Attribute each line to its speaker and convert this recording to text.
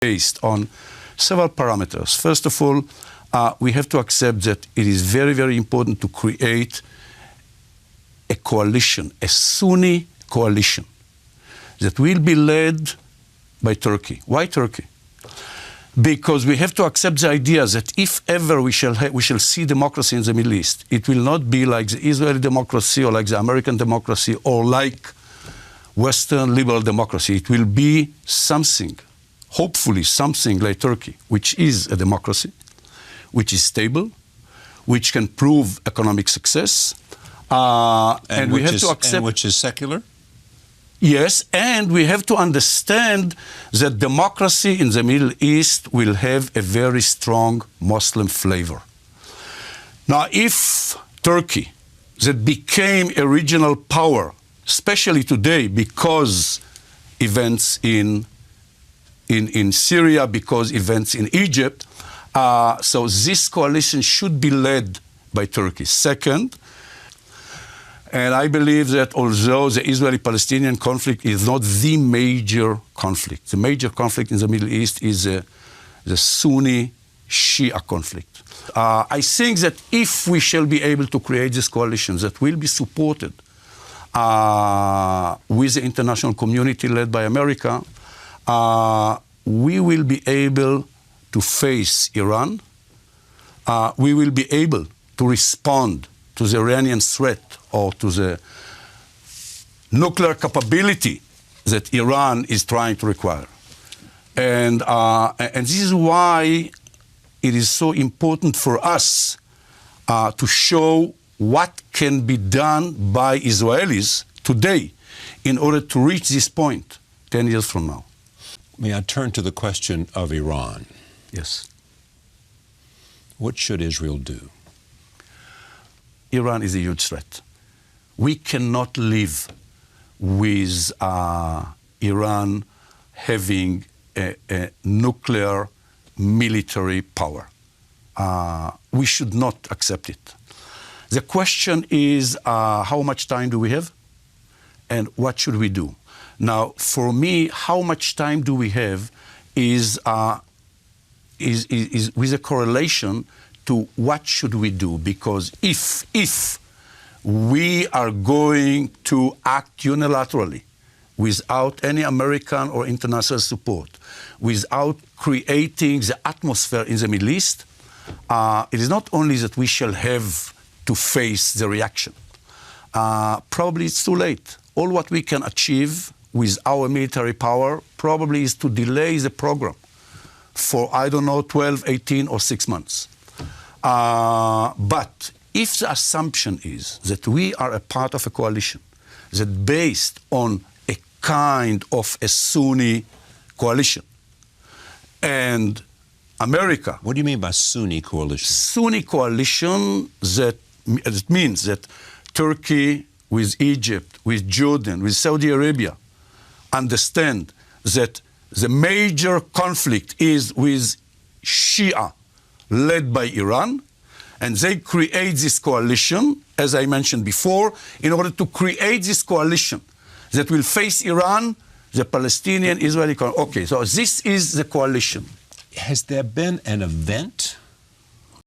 Speaker 1: based on several parameters. First of all, we have to accept that it is very, very important to create a coalition, a Sunni coalition, that will be led by Turkey. Why Turkey? Because we have to accept the idea that if ever we shall see democracy in the Middle East, it will not be like the Israeli democracy or like the American democracy or like Western liberal democracy. It will be something, hopefully something like Turkey, which is a democracy, which is stable, which can prove economic success, and we have to accept...
Speaker 2: And which is secular?
Speaker 1: Yes, and we have to understand that democracy in the Middle East will have a very strong Muslim flavor. Now, if Turkey, that became a regional power, especially today because events in Syria, because events in Egypt, so this coalition should be led by Turkey. Second, and I believe that although the Israeli-Palestinian conflict is not the major conflict, the major conflict in the Middle East is the Sunni-shia conflict. I think that if we shall be able to create this coalition that will be supported with the international community led by America, we will be able to face Iran. We will be able to respond to the Iranian threat or to the nuclear capability that Iran is trying to require. And this is why it is so important for us to show what can be done by Israelis today in order to reach this point 10 years from now.
Speaker 2: May I turn to the question of Iran?
Speaker 1: Yes.
Speaker 2: What should Israel do?
Speaker 1: Iran is a huge threat. We cannot live with Iran having a nuclear military power. We should not accept it. The question is, how much time do we have? And what should we do? Now, for me, how much time do we have is with a correlation to what should we do, because if we are going to act unilaterally without any American or international support, without creating the atmosphere in the Middle East, it is not only that we shall have to face the reaction. Probably it's too late. All what we can achieve with our military power probably is to delay the program for, I don't know, 12, 18, or 6 months. But if the assumption is that we are a part of a coalition that based on a kind of a Sunni coalition, and America...
Speaker 2: What do you mean by Sunni coalition?
Speaker 1: Sunni coalition, that it means that Turkey with Egypt, with Jordan, with Saudi Arabia understand that the major conflict is with Shia led by Iran, and they create this coalition, as I mentioned before, in order to create this coalition that will face Iran, the Palestinian, Israeli... Okay, so this is the coalition.
Speaker 2: Has there been an event